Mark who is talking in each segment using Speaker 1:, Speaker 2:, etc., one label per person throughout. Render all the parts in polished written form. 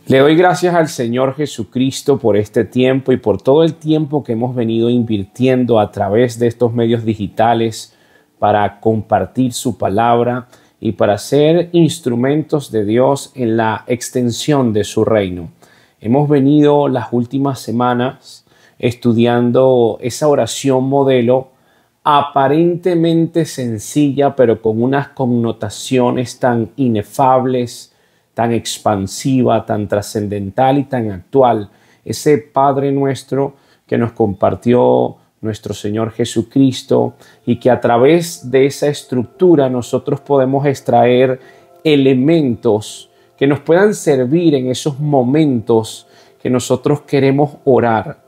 Speaker 1: Le doy gracias al Señor Jesucristo por este tiempo y por todo el tiempo que hemos venido invirtiendo a través de estos medios digitales para compartir su palabra y para ser instrumentos de Dios en la extensión de su reino. Hemos venido las últimas semanas estudiando esa oración modelo aparentemente sencilla, pero con unas connotaciones tan inefables, tan expansiva, tan trascendental y tan actual. Ese Padre nuestro que nos compartió nuestro Señor Jesucristo y que a través de esa estructura nosotros podemos extraer elementos que nos puedan servir en esos momentos que nosotros queremos orar.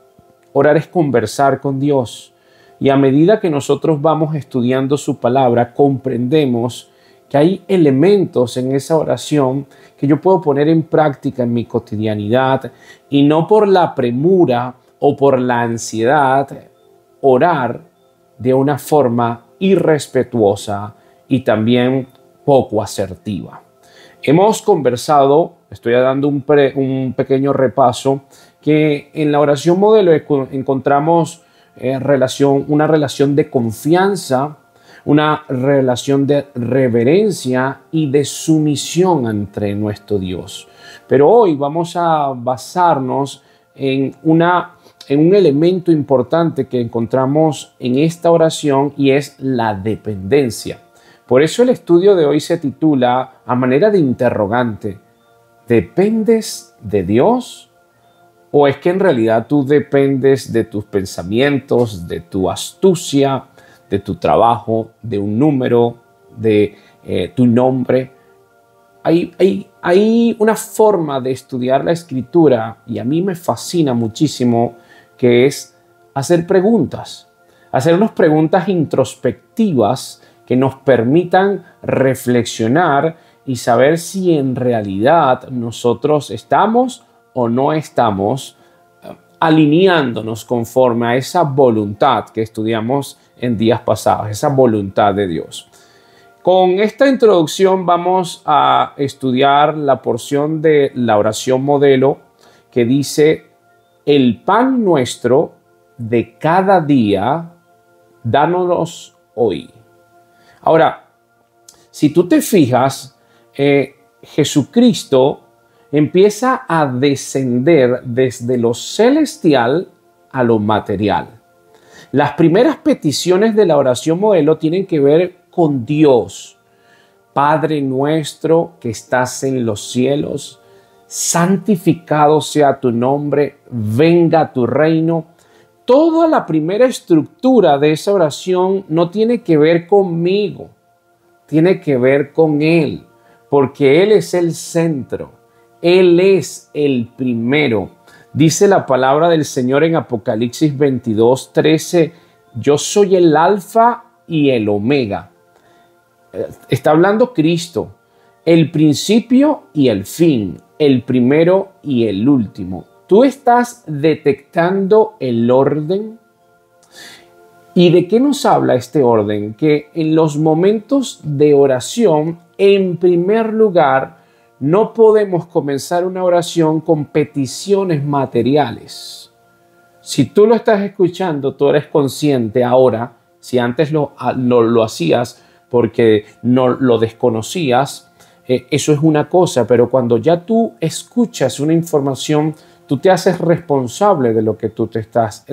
Speaker 1: Orar es conversar con Dios. Y a medida que nosotros vamos estudiando su palabra, comprendemos que hay elementos en esa oración que yo puedo poner en práctica en mi cotidianidad y no por la premura o por la ansiedad, orar de una forma irrespetuosa y también poco asertiva. Hemos conversado, estoy dando un pequeño repaso, que en la oración modelo encontramos una relación de confianza, una relación de reverencia y de sumisión ante nuestro Dios. Pero hoy vamos a basarnos en un elemento importante que encontramos en esta oración y es la dependencia. Por eso el estudio de hoy se titula a manera de interrogante: ¿dependes de Dios? ¿O es que en realidad tú dependes de tus pensamientos, de tu astucia, de tu trabajo, de un número, de tu nombre? Hay una forma de estudiar la Escritura y a mí me fascina muchísimo, que es hacer preguntas. Hacernos preguntas introspectivas que nos permitan reflexionar y saber si en realidad nosotros estamos o no estamos alineándonos conforme a esa voluntad que estudiamos en días pasados, esa voluntad de Dios. Con esta introducción vamos a estudiar la porción de la oración modelo que dice: el pan nuestro de cada día, dánoslo hoy. Ahora, si tú te fijas, Jesucristo empieza a descender desde lo celestial a lo material. Las primeras peticiones de la oración modelo tienen que ver con Dios. Padre nuestro que estás en los cielos, santificado sea tu nombre, venga tu reino. Toda la primera estructura de esa oración no tiene que ver conmigo, tiene que ver con Él, porque Él es el centro. Él es el primero. Dice la palabra del Señor en Apocalipsis 22:13, yo soy el alfa y el omega. Está hablando Cristo, el principio y el fin, el primero y el último. ¿Tú estás detectando el orden? ¿Y de qué nos habla este orden? Que en los momentos de oración, en primer lugar, no podemos comenzar una oración con peticiones materiales. Si tú lo estás escuchando, tú eres consciente ahora. Si antes lo hacías porque no lo desconocías, eso es una cosa. Pero cuando ya tú escuchas una información, tú te haces responsable de lo que tú estás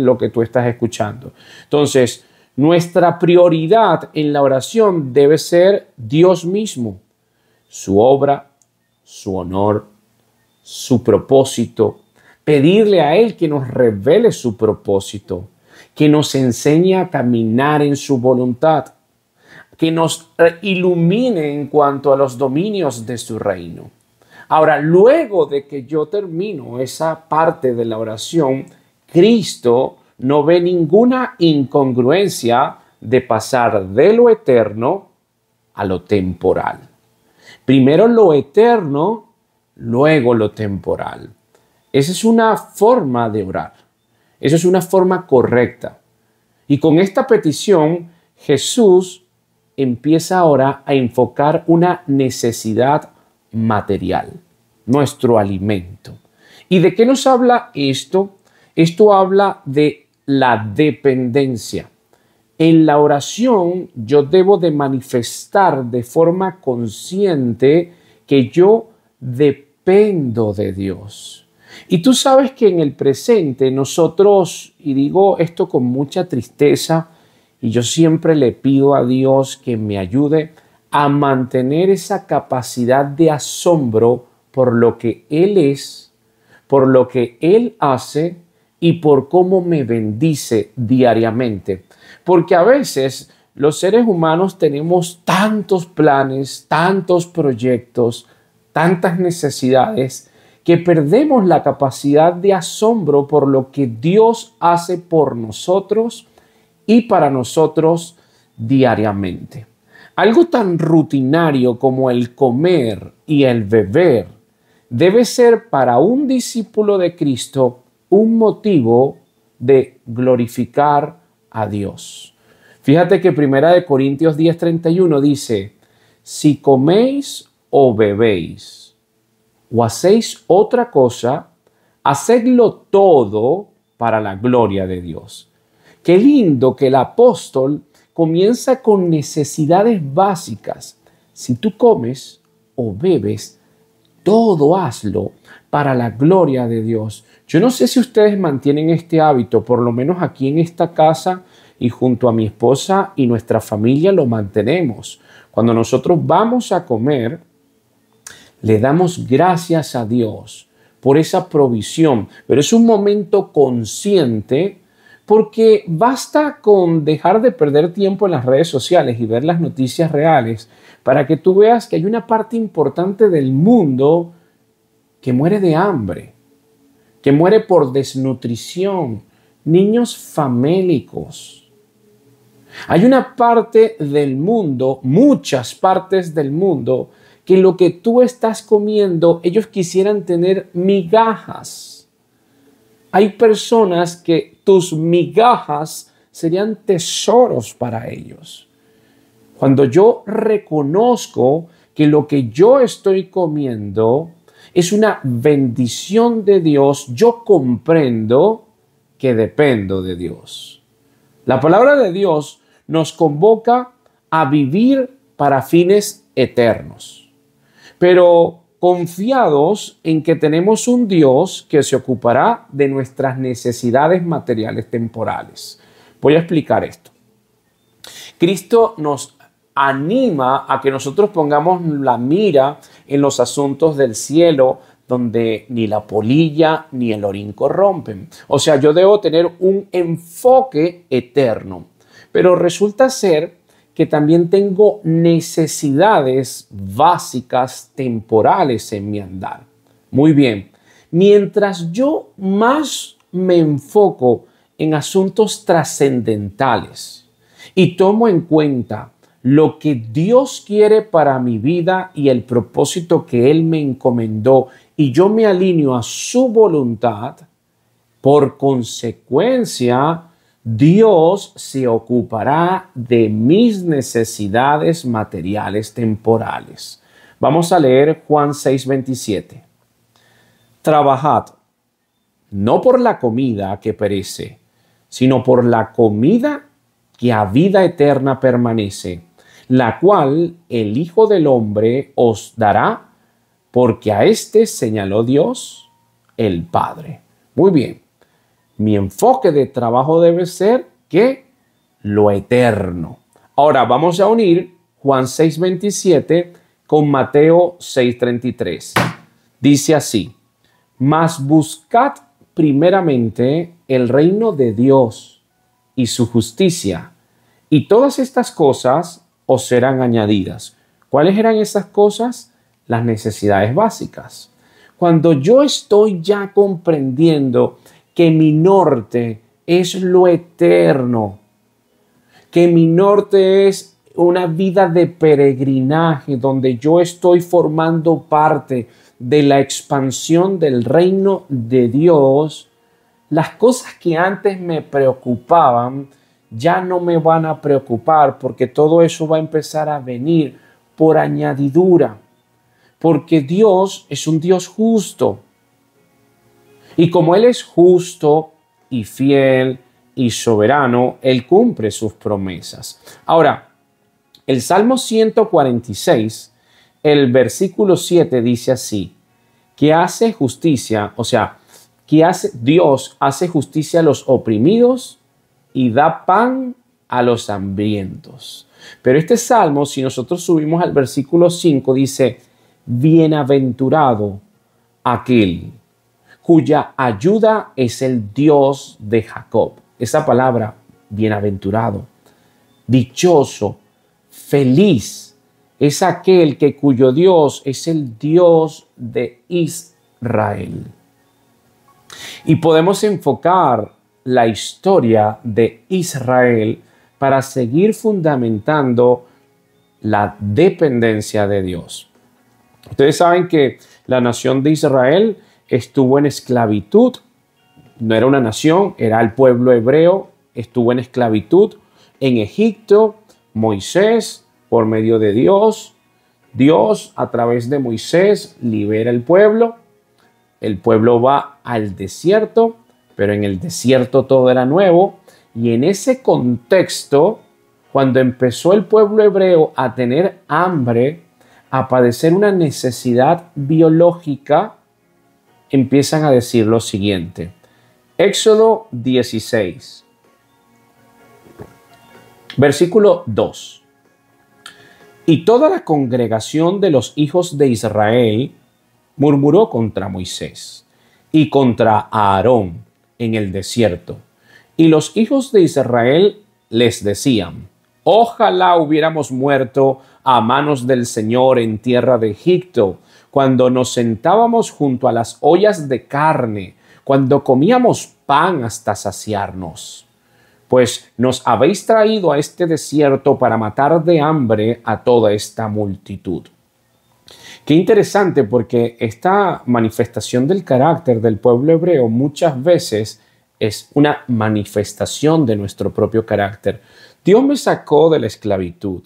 Speaker 1: escuchando. Entonces, nuestra prioridad en la oración debe ser Dios mismo, su obra, su honor, su propósito, pedirle a Él que nos revele su propósito, que nos enseñe a caminar en su voluntad, que nos ilumine en cuanto a los dominios de su reino. Ahora, luego de que yo termino esa parte de la oración, Cristo no ve ninguna incongruencia de pasar de lo eterno a lo temporal. Primero lo eterno, luego lo temporal. Esa es una forma de orar. Esa es una forma correcta. Y con esta petición, Jesús empieza ahora a enfocar una necesidad material. nuestro alimento. ¿Y de qué nos habla esto? Esto habla de la dependencia. En la oración yo debo de manifestar de forma consciente que yo dependo de Dios. Y tú sabes que en el presente nosotros, y digo esto con mucha tristeza, y yo siempre le pido a Dios que me ayude a mantener esa capacidad de asombro por lo que Él es, por lo que Él hace y por cómo me bendice diariamente. Porque a veces los seres humanos tenemos tantos planes, tantos proyectos, tantas necesidades, que perdemos la capacidad de asombro por lo que Dios hace por nosotros y para nosotros diariamente. Algo tan rutinario como el comer y el beber debe ser para un discípulo de Cristo un motivo de glorificar a Dios. Fíjate que 1 Corintios 10:31 dice, si coméis o bebéis o hacéis otra cosa, hacedlo todo para la gloria de Dios. Qué lindo que el apóstol comienza con necesidades básicas. Si tú comes o bebes, todo hazlo para la gloria de Dios. Yo no sé si ustedes mantienen este hábito, por lo menos aquí en esta casa y junto a mi esposa y nuestra familia lo mantenemos. Cuando nosotros vamos a comer, le damos gracias a Dios por esa provisión, pero es un momento consciente porque basta con dejar de perder tiempo en las redes sociales y ver las noticias reales para que tú veas que hay una parte importante del mundo que muere de hambre, que muere por desnutrición, niños famélicos. Hay una parte del mundo, muchas partes del mundo, que lo que tú estás comiendo, ellos quisieran tener migajas. Hay personas que tus migajas serían tesoros para ellos. Cuando yo reconozco que lo que yo estoy comiendo es una bendición de Dios, yo comprendo que dependo de Dios. La palabra de Dios nos convoca a vivir para fines eternos, pero confiados en que tenemos un Dios que se ocupará de nuestras necesidades materiales temporales. Voy a explicar esto. Cristo nos anima a que nosotros pongamos la mira en los asuntos del cielo, donde ni la polilla ni el orín corrompen. O sea, yo debo tener un enfoque eterno. Pero resulta ser que también tengo necesidades básicas temporales en mi andar. Muy bien, mientras yo más me enfoco en asuntos trascendentales y tomo en cuenta lo que Dios quiere para mi vida y el propósito que Él me encomendó y yo me alineo a su voluntad, por consecuencia, Dios se ocupará de mis necesidades materiales temporales. Vamos a leer Juan 6:27. Trabajad, no por la comida que perece, sino por la comida que a vida eterna permanece, la cual el Hijo del Hombre os dará, porque a éste señaló Dios, el Padre. Muy bien. Mi enfoque de trabajo debe ser que lo eterno. Ahora vamos a unir Juan 6:27 con Mateo 6:33. Dice así, mas buscad primeramente el reino de Dios y su justicia, y todas estas cosas os serán añadidas. ¿Cuáles eran esas cosas? Las necesidades básicas. Cuando yo estoy ya comprendiendo que mi norte es lo eterno, que mi norte es una vida de peregrinaje donde yo estoy formando parte de la expansión del reino de Dios, las cosas que antes me preocupaban ya no me van a preocupar porque todo eso va a empezar a venir por añadidura. porque Dios es un Dios justo. Y como Él es justo y fiel y soberano, Él cumple sus promesas. Ahora, el Salmo 146, el versículo 7 dice así, que hace justicia, o sea, Dios hace justicia a los oprimidos y da pan a los hambrientos. Pero este salmo, si nosotros subimos al versículo 5, dice, bienaventurado aquel cuya ayuda es el Dios de Jacob. Esa palabra, bienaventurado, dichoso, feliz, es aquel cuyo Dios es el Dios de Israel. Y podemos enfocar la historia de Israel para seguir fundamentando la dependencia de Dios. Ustedes saben que la nación de Israel estuvo en esclavitud. No era una nación, era el pueblo hebreo. Estuvo en esclavitud en Egipto. Moisés, por medio de Dios, a través de Moisés, libera el pueblo. El pueblo va al desierto, pero en el desierto todo era nuevo. Y en ese contexto, cuando empezó el pueblo hebreo a tener hambre, a padecer una necesidad biológica, empiezan a decir lo siguiente. Éxodo 16, versículo 2. Y toda la congregación de los hijos de Israel murmuró contra Moisés y contra Aarón en el desierto. Y los hijos de Israel les decían, ojalá hubiéramos muerto a manos del Señor en tierra de Egipto, cuando nos sentábamos junto a las ollas de carne, cuando comíamos pan hasta saciarnos. Pues nos habéis traído a este desierto para matar de hambre a toda esta multitud. Qué interesante, porque esta manifestación del carácter del pueblo hebreo muchas veces es una manifestación de nuestro propio carácter. Dios me sacó de la esclavitud,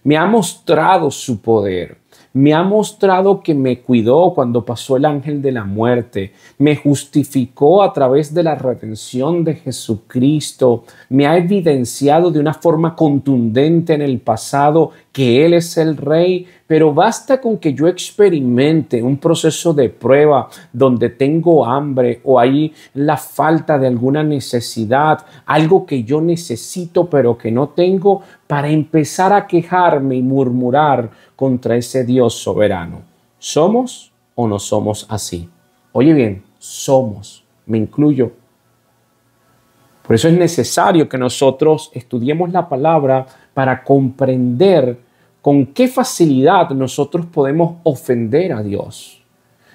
Speaker 1: me ha mostrado su poder, me ha mostrado que me cuidó cuando pasó el ángel de la muerte, me justificó a través de la redención de Jesucristo, me ha evidenciado de una forma contundente en el pasado que Él es el Rey, pero basta con que yo experimente un proceso de prueba donde tengo hambre o hay la falta de alguna necesidad, algo que yo necesito pero que no tengo, para empezar a quejarme y murmurar contra ese Dios soberano. ¿Somos o no somos así? Oye bien, somos, me incluyo. Por eso es necesario que nosotros estudiemos la palabra para comprender con qué facilidad nosotros podemos ofender a Dios.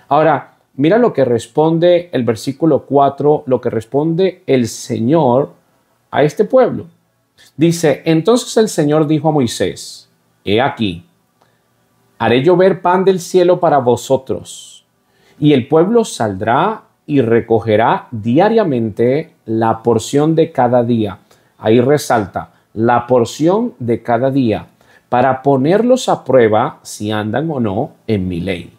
Speaker 1: Ahora, mira lo que responde el versículo 4, lo que responde el Señor a este pueblo. Dice, entonces el Señor dijo a Moisés, he aquí, haré llover pan del cielo para vosotros, y el pueblo saldrá y recogerá diariamente la porción de cada día. Ahí resalta, la porción de cada día, para ponerlos a prueba si andan o no en mi ley.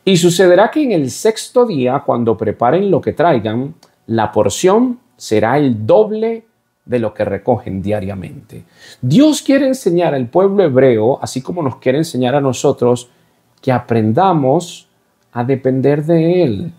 Speaker 1: Y sucederá que en el sexto día, cuando preparen lo que traigan, la porción será el doble de lo que recogen diariamente. Dios quiere enseñar al pueblo hebreo, así como nos quiere enseñar a nosotros, que aprendamos a depender de Él.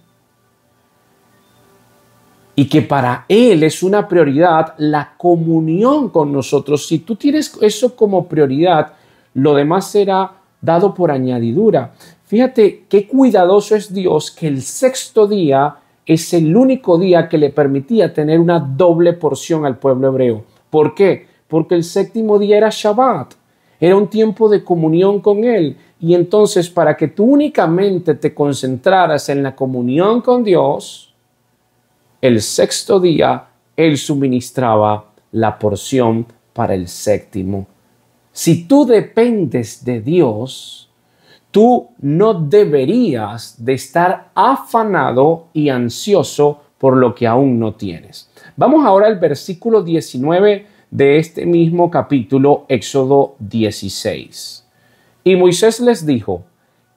Speaker 1: Y que para Él es una prioridad la comunión con nosotros. Si tú tienes eso como prioridad, lo demás será dado por añadidura. Fíjate qué cuidadoso es Dios, que el sexto día es el único día que le permitía tener una doble porción al pueblo hebreo. ¿Por qué? Porque el séptimo día era Shabbat. Era un tiempo de comunión con Él. Y entonces, para que tú únicamente te concentraras en la comunión con Dios, el sexto día Él suministraba la porción para el séptimo. Si tú dependes de Dios, tú no deberías de estar afanado y ansioso por lo que aún no tienes. Vamos ahora al versículo 19 de este mismo capítulo, Éxodo 16. Y Moisés les dijo,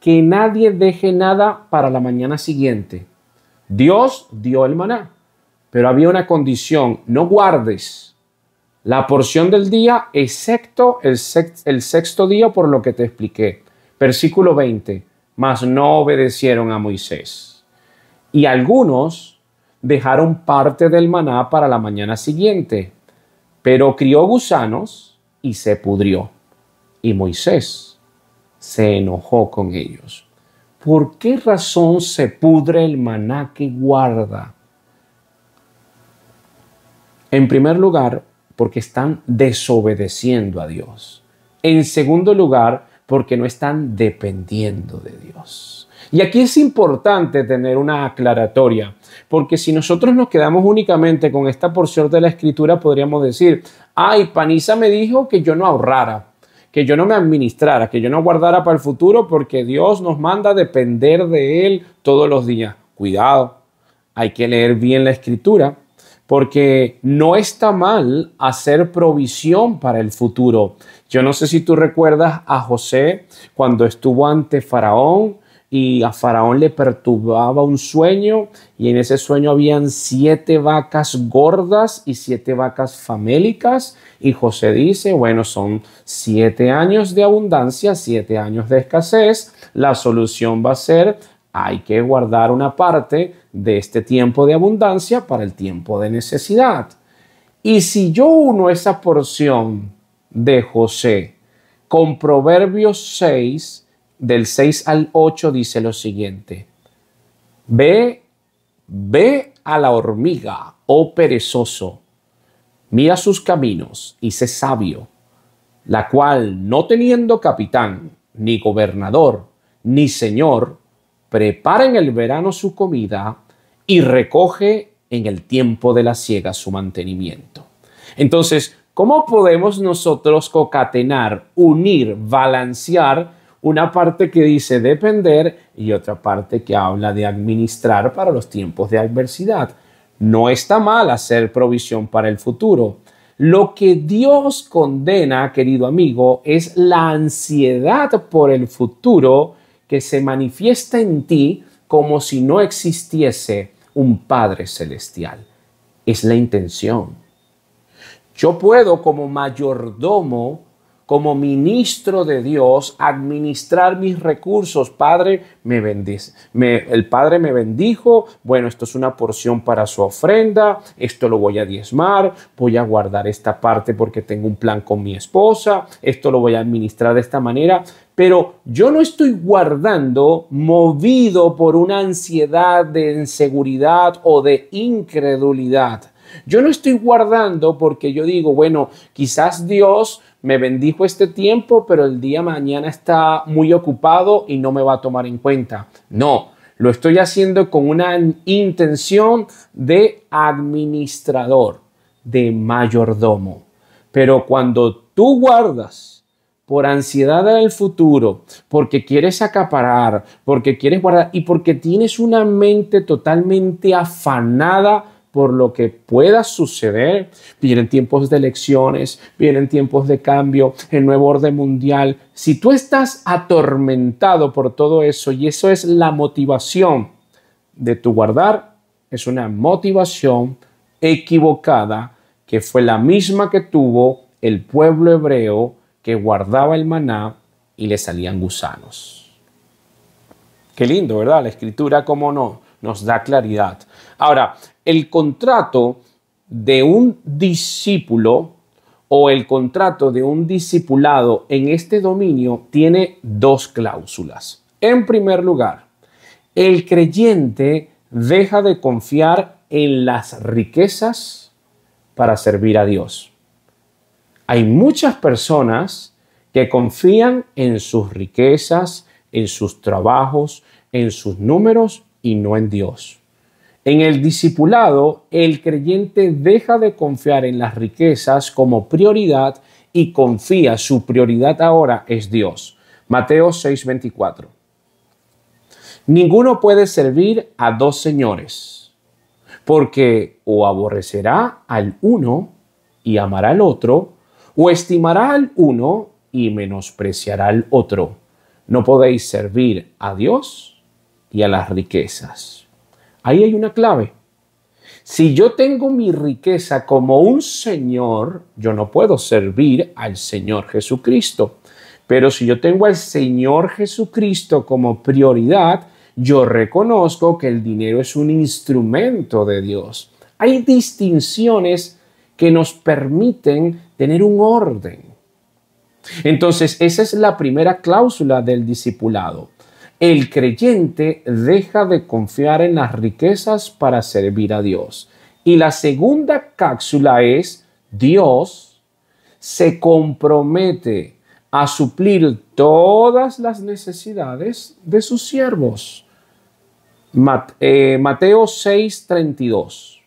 Speaker 1: que nadie deje nada para la mañana siguiente. Dios dio el maná, pero había una condición: no guardes la porción del día, excepto el sexto día, por lo que te expliqué. Versículo 20, mas no obedecieron a Moisés. Y algunos dejaron parte del maná para la mañana siguiente, pero crió gusanos y se pudrió. Y Moisés se enojó con ellos. ¿Por qué razón se pudre el maná que guarda? En primer lugar, porque están desobedeciendo a Dios. En segundo lugar, porque no están dependiendo de Dios. Y aquí es importante tener una aclaratoria, porque si nosotros nos quedamos únicamente con esta porción de la Escritura, podríamos decir: ay, Panisa me dijo que yo no ahorrara, que yo no me administrara, que yo no guardara para el futuro, porque Dios nos manda a depender de Él todos los días. Cuidado, hay que leer bien la Escritura, porque no está mal hacer provisión para el futuro. Yo no sé si tú recuerdas a José cuando estuvo ante Faraón y a Faraón le perturbaba un sueño, y en ese sueño habían 7 vacas gordas y 7 vacas famélicas, y José dice: bueno, son 7 años de abundancia, 7 años de escasez. La solución va a ser: hay que guardar una parte de este tiempo de abundancia para el tiempo de necesidad. Y si yo uno esa porción de José con Proverbios 6, del 6 al 8, dice lo siguiente: Ve a la hormiga, oh perezoso, mira sus caminos y sé sabio, la cual, no teniendo capitán, ni gobernador, ni señor, prepara en el verano su comida y recoge en el tiempo de la siega su mantenimiento. Entonces, ¿cómo podemos nosotros concatenar, unir, balancear una parte que dice depender y otra parte que habla de administrar para los tiempos de adversidad? No está mal hacer provisión para el futuro. Lo que Dios condena, querido amigo, es la ansiedad por el futuro que se manifiesta en ti como si no existiese un Padre Celestial. Es la intención. Yo puedo, como mayordomo, como ministro de Dios, administrar mis recursos. Padre, me bendice. El Padre me bendijo. Bueno, esto es una porción para su ofrenda. Esto lo voy a diezmar. Voy a guardar esta parte porque tengo un plan con mi esposa. Esto lo voy a administrar de esta manera. Pero yo no estoy guardando movido por una ansiedad de inseguridad o de incredulidad. Yo no estoy guardando porque yo digo, bueno, quizás Dios me bendijo este tiempo, pero el día mañana está muy ocupado y no me va a tomar en cuenta. No, lo estoy haciendo con una intención de administrador, de mayordomo. Pero cuando tú guardas por ansiedad en el futuro, porque quieres acaparar, porque quieres guardar y porque tienes una mente totalmente afanada por lo que pueda suceder, vienen tiempos de elecciones, vienen tiempos de cambio, el nuevo orden mundial. Si tú estás atormentado por todo eso y eso es la motivación de tu guardar, es una motivación equivocada que fue la misma que tuvo el pueblo hebreo que guardaba el maná y le salían gusanos. Qué lindo, ¿verdad? La Escritura, cómo no, nos da claridad. Ahora, el contrato de un discípulo o el contrato de un discipulado en este dominio tiene 2 cláusulas. En primer lugar, el creyente deja de confiar en las riquezas para servir a Dios. Hay muchas personas que confían en sus riquezas, en sus trabajos, en sus números y no en Dios. En el discipulado, el creyente deja de confiar en las riquezas como prioridad y confía, su prioridad ahora es Dios. Mateo 6:24. Ninguno puede servir a 2 señores, porque o aborrecerá al uno y amará al otro, o estimará al uno y menospreciará al otro. No podéis servir a Dios y a las riquezas. Ahí hay una clave. Si yo tengo mi riqueza como un señor, yo no puedo servir al Señor Jesucristo. Pero si yo tengo al Señor Jesucristo como prioridad, yo reconozco que el dinero es un instrumento de Dios. Hay distinciones que nos permiten tener un orden. Entonces, esa es la primera cláusula del discipulado. El creyente deja de confiar en las riquezas para servir a Dios. Y la segunda cápsula es: Dios se compromete a suplir todas las necesidades de sus siervos. Mateo 6:32.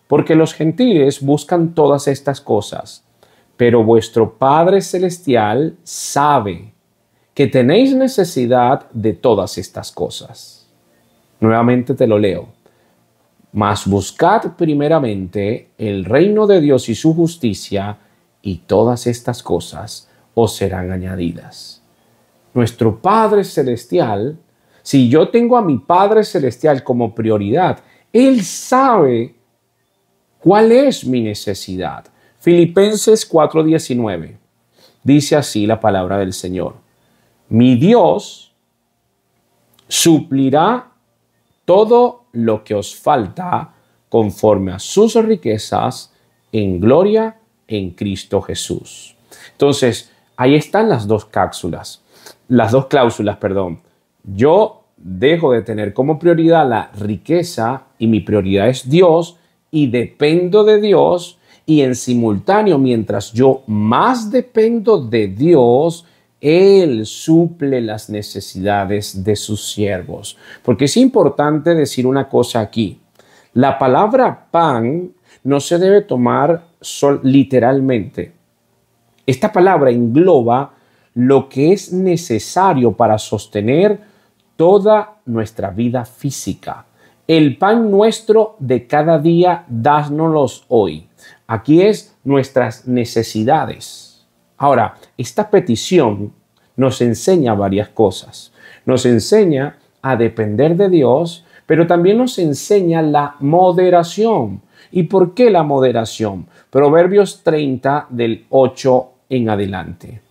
Speaker 1: Porque los gentiles buscan todas estas cosas, pero vuestro Padre Celestial sabe que tenéis necesidad de todas estas cosas. Nuevamente te lo leo. Mas buscad primeramente el reino de Dios y su justicia, y todas estas cosas os serán añadidas. Nuestro Padre Celestial, si yo tengo a mi Padre Celestial como prioridad, Él sabe cuál es mi necesidad. Filipenses 4:19. Dice así la palabra del Señor: mi Dios suplirá todo lo que os falta conforme a sus riquezas en gloria en Cristo Jesús. Entonces, ahí están las dos cláusulas. Yo dejo de tener como prioridad la riqueza y mi prioridad es Dios y dependo de Dios, y en simultáneo, mientras yo más dependo de Dios, Él suple las necesidades de sus siervos. Porque es importante decir una cosa aquí. La palabra pan no se debe tomar literalmente. Esta palabra engloba lo que es necesario para sostener toda nuestra vida física. El pan nuestro de cada día, dánoslos hoy. Aquí es nuestras necesidades. Ahora, esta petición nos enseña varias cosas. Nos enseña a depender de Dios, pero también nos enseña la moderación. ¿Y por qué la moderación? Proverbios 30 del 8 en adelante.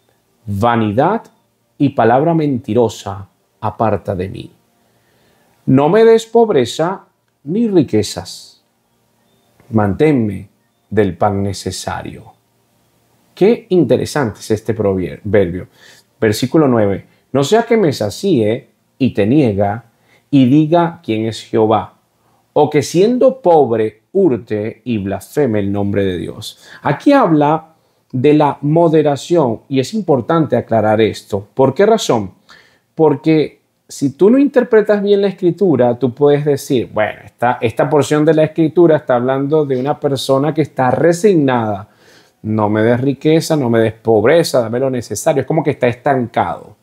Speaker 1: Vanidad y palabra mentirosa aparta de mí. No me des pobreza ni riquezas. Manténme del pan necesario. Qué interesante es este proverbio. Versículo 9. No sea que me sacíe y te niega y diga quién es Jehová, o que siendo pobre hurte y blasfeme el nombre de Dios. Aquí habla de la moderación y es importante aclarar esto. ¿Por qué razón? Porque si tú no interpretas bien la escritura, tú puedes decir, bueno, esta porción de la escritura está hablando de una persona que está resignada. No me des riqueza, no me des pobreza, dame lo necesario. Es como que está estancado.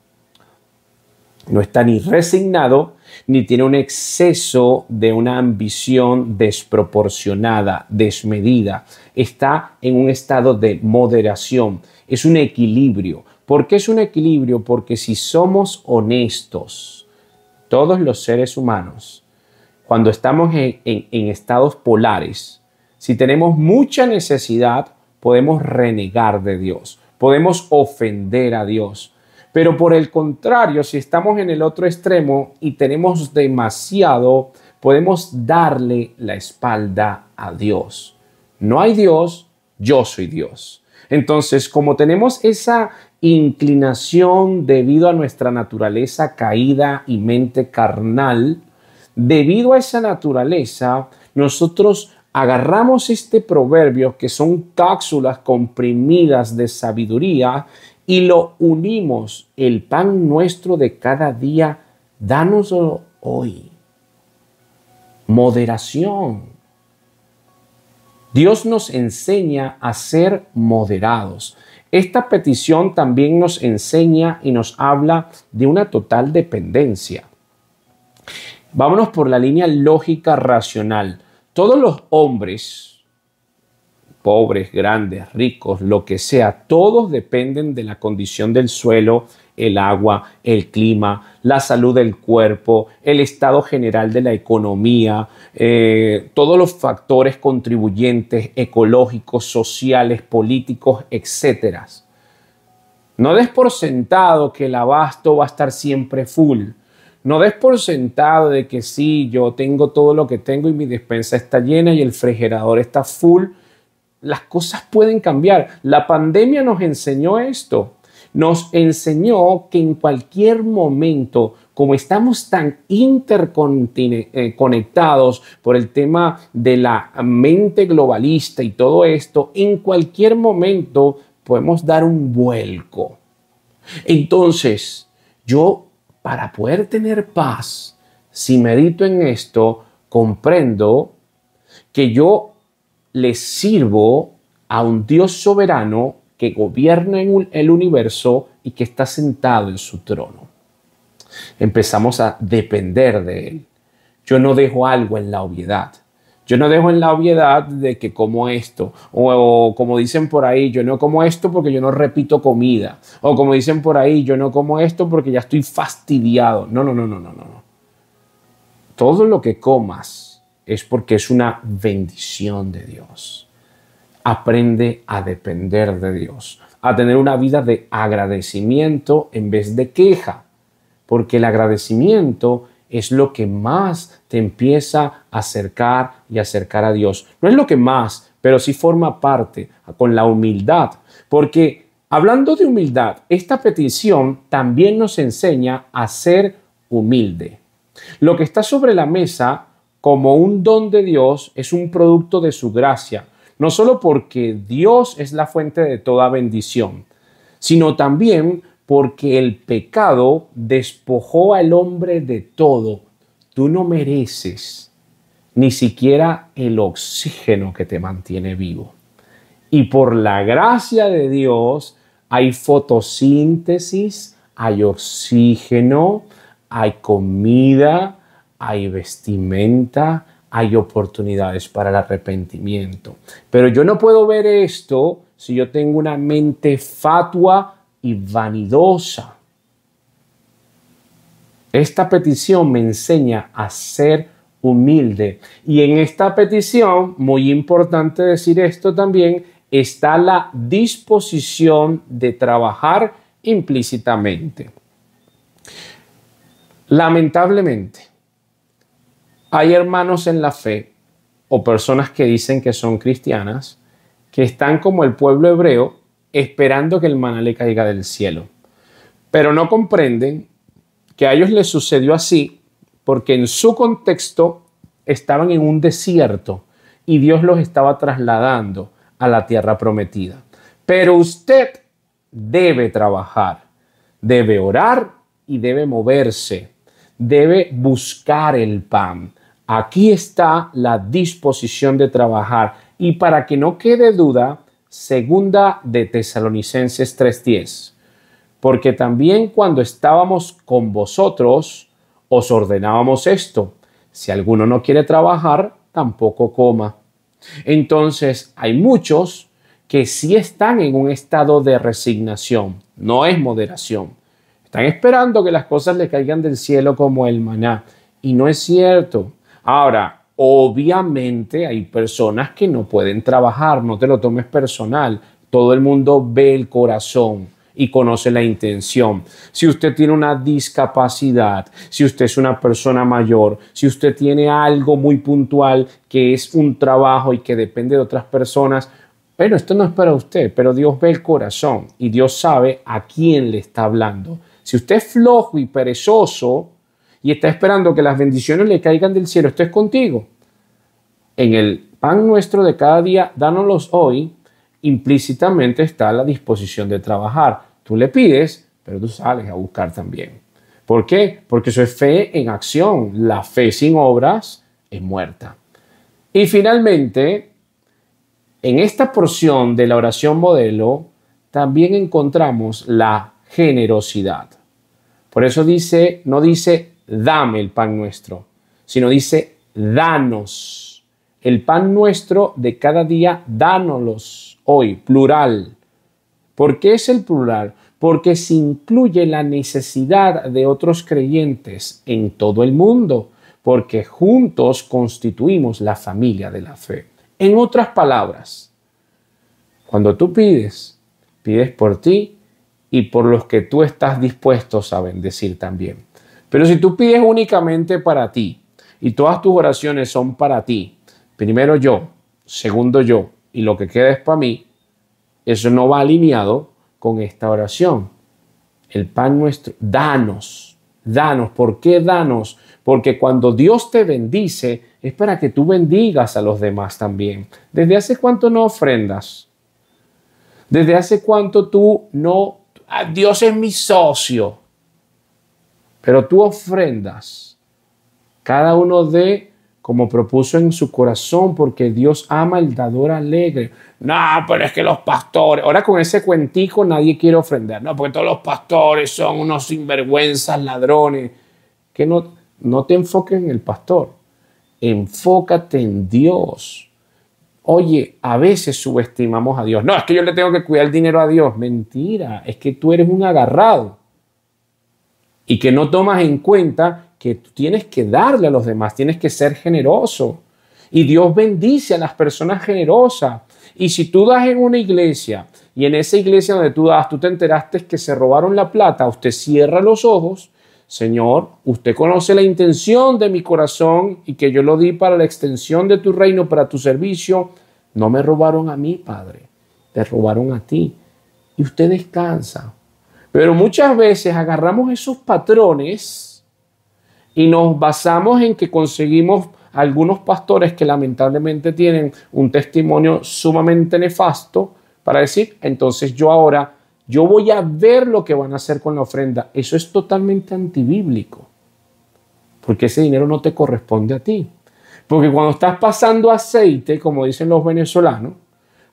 Speaker 1: No está ni resignado, ni tiene un exceso de una ambición desproporcionada, desmedida. Está en un estado de moderación. Es un equilibrio. ¿Por qué es un equilibrio? Porque si somos honestos, todos los seres humanos, cuando estamos en estados polares, si tenemos mucha necesidad, podemos renegar de Dios, podemos ofender a Dios. Pero por el contrario, si estamos en el otro extremo y tenemos demasiado, podemos darle la espalda a Dios. No hay Dios, yo soy Dios. Entonces, como tenemos esa inclinación debido a nuestra naturaleza caída y mente carnal, debido a esa naturaleza, nosotros agarramos este proverbio, que son cápsulas comprimidas de sabiduría, y lo unimos. El pan nuestro de cada día, dánoslo hoy. Moderación. Dios nos enseña a ser moderados. Esta petición también nos enseña y nos habla de una total dependencia. Vámonos por la línea lógica racional. Todos los hombres pobres, grandes, ricos, lo que sea, todos dependen de la condición del suelo, el agua, el clima, la salud del cuerpo, el estado general de la economía, todos los factores contribuyentes ecológicos, sociales, políticos, etcétera. No des por sentado que el abasto va a estar siempre full. No des por sentado de que sí, yo tengo todo lo que tengo y mi despensa está llena y el refrigerador está full. Las cosas pueden cambiar. La pandemia nos enseñó esto. Nos enseñó que en cualquier momento, como estamos tan interconectados por el tema de la mente globalista y todo esto, en cualquier momento podemos dar un vuelco. Entonces, yo, para poder tener paz, si medito en esto, comprendo que yo le sirvo a un Dios soberano que gobierna en el universo y que está sentado en su trono. Empezamos a depender de Él. Yo no dejo algo en la obviedad. Yo no dejo en la obviedad de que como esto, o como dicen por ahí, yo no como esto porque yo no repito comida, o como dicen por ahí, yo no como esto porque ya estoy fastidiado. No. Todo lo que comas es porque es una bendición de Dios. Aprende a depender de Dios, a tener una vida de agradecimiento en vez de queja, porque el agradecimiento es lo que más te empieza a acercar y acercar a Dios. No es lo que más, pero sí forma parte con la humildad, porque hablando de humildad, esta petición también nos enseña a ser humilde. Lo que está sobre la mesa como un don de Dios es un producto de su gracia. No solo porque Dios es la fuente de toda bendición, sino también porque el pecado despojó al hombre de todo. Tú no mereces ni siquiera el oxígeno que te mantiene vivo. Y por la gracia de Dios hay fotosíntesis, hay oxígeno, hay comida, hay vestimenta, hay oportunidades para el arrepentimiento. Pero yo no puedo ver esto si yo tengo una mente fatua y vanidosa. Esta petición me enseña a ser humilde. Y en esta petición, muy importante decir esto también, está la disposición de trabajar implícitamente. Lamentablemente, hay hermanos en la fe o personas que dicen que son cristianas que están como el pueblo hebreo esperando que el maná le caiga del cielo. Pero no comprenden que a ellos les sucedió así porque en su contexto estaban en un desierto y Dios los estaba trasladando a la tierra prometida. Pero usted debe trabajar, debe orar y debe moverse, debe buscar el pan. Aquí está la disposición de trabajar. Y para que no quede duda, segunda de Tesalonicenses 3:10. Porque también cuando estábamos con vosotros, os ordenábamos esto: si alguno no quiere trabajar, tampoco coma. Entonces, hay muchos que sí están en un estado de resignación, no es moderación. Están esperando que las cosas le caigan del cielo como el maná. Y no es cierto. Ahora, obviamente hay personas que no pueden trabajar, no te lo tomes personal. Todo el mundo ve el corazón y conoce la intención. Si usted tiene una discapacidad, si usted es una persona mayor, si usted tiene algo muy puntual que es un trabajo y que depende de otras personas, bueno, esto no es para usted, pero Dios ve el corazón y Dios sabe a quién le está hablando. Si usted es flojo y perezoso y está esperando que las bendiciones le caigan del cielo, esto es contigo. En el pan nuestro de cada día, dánoslos hoy, implícitamente está la disposición de trabajar. Tú le pides, pero tú sales a buscar también. ¿Por qué? Porque eso es fe en acción. La fe sin obras es muerta. Y finalmente, en esta porción de la oración modelo, también encontramos la generosidad. Por eso dice, no dice dame el pan nuestro, sino dice danos. el pan nuestro de cada día, dánoslos hoy, plural. ¿Por qué es el plural? Porque se incluye la necesidad de otros creyentes en todo el mundo, porque juntos constituimos la familia de la fe. En otras palabras, cuando tú pides, pides por ti y por los que tú estás dispuestos a bendecir también. Pero si tú pides únicamente para ti y todas tus oraciones son para ti, primero yo, segundo yo y lo que queda es para mí, eso no va alineado con esta oración. El pan nuestro, danos, danos. ¿Por qué danos? Porque cuando Dios te bendice es para que tú bendigas a los demás también. ¿Desde hace cuánto no ofrendas? ¿Desde hace cuánto tú no? Dios es mi socio. Pero tú ofrendas. Cada uno de como propuso en su corazón, porque Dios ama el dador alegre. No, pero es que los pastores, ahora con ese cuentico nadie quiere ofrendar, no, porque todos los pastores son unos sinvergüenzas, ladrones. Que no te enfoques en el pastor, enfócate en Dios. Oye, a veces subestimamos a Dios. No, es que yo le tengo que cuidar el dinero a Dios. Mentira, es que tú eres un agarrado y que no tomas en cuenta que tú tienes que darle a los demás, tienes que ser generoso. Y Dios bendice a las personas generosas. Y si tú das en una iglesia y en esa iglesia donde tú das, tú te enteraste que se robaron la plata, usted cierra los ojos. Señor, usted conoce la intención de mi corazón y que yo lo di para la extensión de tu reino, para tu servicio. No me robaron a mí, Padre, te robaron a ti. Y usted descansa. Pero muchas veces agarramos esos patrones y nos basamos en que conseguimos algunos pastores que lamentablemente tienen un testimonio sumamente nefasto para decir, entonces yo voy a ver lo que van a hacer con la ofrenda. Eso es totalmente antibíblico, porque ese dinero no te corresponde a ti. Porque cuando estás pasando aceite, como dicen los venezolanos,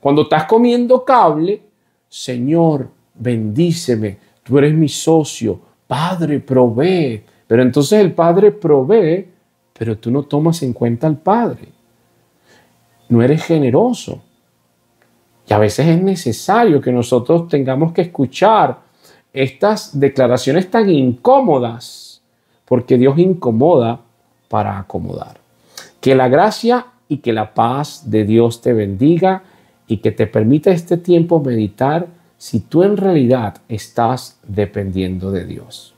Speaker 1: cuando estás comiendo cable, Señor, bendíceme, tú eres mi socio, Padre, provee. Pero entonces el Padre provee, pero tú no tomas en cuenta al Padre. No eres generoso. Y a veces es necesario que nosotros tengamos que escuchar estas declaraciones tan incómodas, porque Dios incomoda para acomodar. Que la gracia y que la paz de Dios te bendiga y que te permita este tiempo meditar si tú en realidad estás dependiendo de Dios.